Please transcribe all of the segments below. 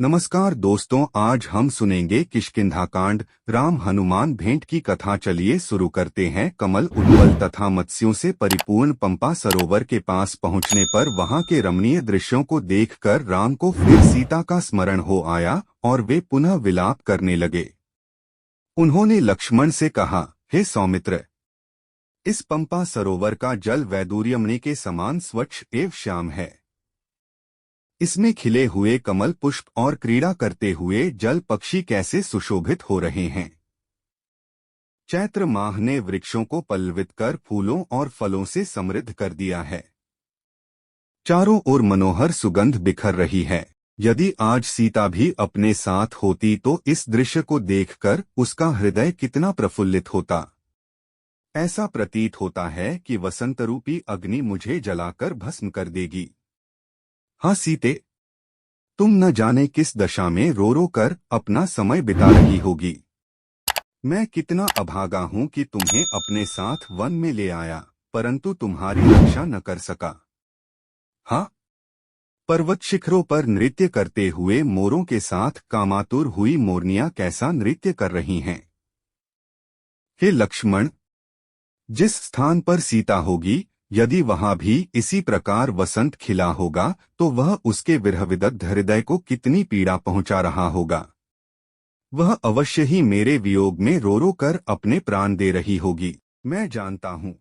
नमस्कार दोस्तों, आज हम सुनेंगे किष्किंधाकांड राम हनुमान भेंट की कथा। चलिए शुरू करते हैं। कमल उज्ज्वल तथा मत्स्यों से परिपूर्ण पंपा सरोवर के पास पहुंचने पर वहां के रमणीय दृश्यों को देखकर राम को फिर सीता का स्मरण हो आया और वे पुनः विलाप करने लगे। उन्होंने लक्ष्मण से कहा, हे सौमित्र, इस पंपा सरोवर का जल वैदूर्यमणि के समान स्वच्छ एवं श्याम है। इसमें खिले हुए कमल पुष्प और क्रीड़ा करते हुए जल पक्षी कैसे सुशोभित हो रहे हैं। चैत्र माह ने वृक्षों को पल्लवित कर फूलों और फलों से समृद्ध कर दिया है। चारों ओर मनोहर सुगंध बिखर रही है। यदि आज सीता भी अपने साथ होती तो इस दृश्य को देखकर उसका हृदय कितना प्रफुल्लित होता। ऐसा प्रतीत होता है कि वसंत रूपी अग्नि मुझे जलाकर भस्म कर देगी। हाँ सीते, तुम न जाने किस दशा में रो रो कर अपना समय बिता रही होगी। मैं कितना अभागा हूँ कि तुम्हें अपने साथ वन में ले आया, परंतु तुम्हारी रक्षा न कर सका। हाँ, पर्वत शिखरों पर नृत्य करते हुए मोरों के साथ कामातुर हुई मोरनियां कैसा नृत्य कर रही हैं। हे लक्ष्मण, जिस स्थान पर सीता होगी, यदि वहां भी इसी प्रकार वसंत खिला होगा तो वह उसके विरहविदग्ध हृदय को कितनी पीड़ा पहुंचा रहा होगा। वह अवश्य ही मेरे वियोग में रो रो कर अपने प्राण दे रही होगी। मैं जानता हूँ,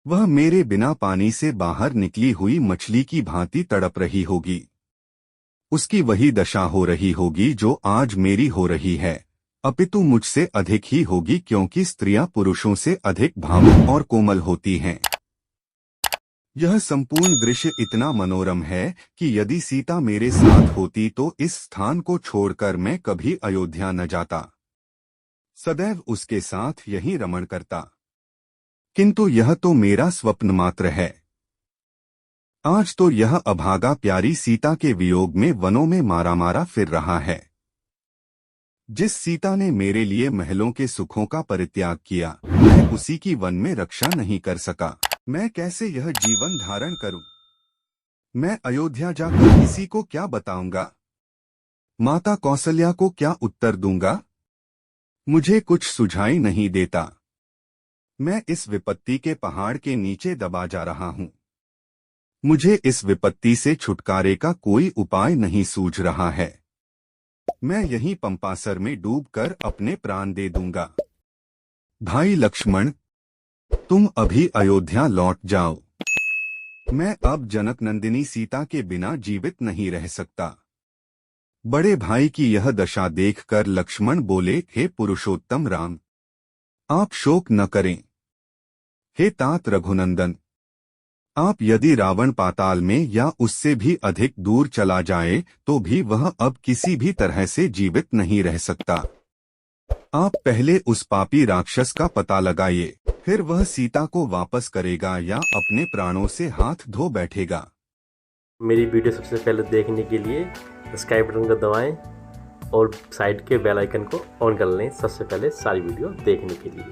वह मेरे बिना पानी से बाहर निकली हुई मछली की भांति तड़प रही होगी। उसकी वही दशा हो रही होगी जो आज मेरी हो रही है, अपितु मुझसे अधिक ही होगी, क्योंकि स्त्रियां पुरुषों से अधिक भावुक और कोमल होती हैं। यह संपूर्ण दृश्य इतना मनोरम है कि यदि सीता मेरे साथ होती तो इस स्थान को छोड़कर मैं कभी अयोध्या न जाता, सदैव उसके साथ यहीं रमण करता। किंतु यह तो मेरा स्वप्न मात्र है। आज तो यह अभागा प्यारी सीता के वियोग में वनों में मारा मारा फिर रहा है। जिस सीता ने मेरे लिए महलों के सुखों का परित्याग किया, मैं उसी की वन में रक्षा नहीं कर सका। मैं कैसे यह जीवन धारण करूं? मैं अयोध्या जाकर किसी को क्या बताऊंगा? माता कौशल्या को क्या उत्तर दूंगा? मुझे कुछ सुझाई नहीं देता। मैं इस विपत्ति के पहाड़ के नीचे दबा जा रहा हूं। मुझे इस विपत्ति से छुटकारे का कोई उपाय नहीं सूझ रहा है। मैं यहीं पंपासर में डूबकर अपने प्राण दे दूंगा। भाई लक्ष्मण, तुम अभी अयोध्या लौट जाओ। मैं अब जनक नंदिनी सीता के बिना जीवित नहीं रह सकता। बड़े भाई की यह दशा देखकर लक्ष्मण बोले, हे पुरुषोत्तम राम, आप शोक न करें। हे तात रघुनंदन, आप यदि रावण पाताल में या उससे भी अधिक दूर चला जाए तो भी वह अब किसी भी तरह से जीवित नहीं रह सकता। आप पहले उस पापी राक्षस का पता लगाइए, फिर वह सीता को वापस करेगा या अपने प्राणों से हाथ धो बैठेगा। मेरी वीडियो सबसे पहले देखने के लिए सब्सक्राइब बटन को दबाएं और साइड के बेल आइकन को ऑन कर लें सबसे पहले सारी वीडियो देखने के लिए।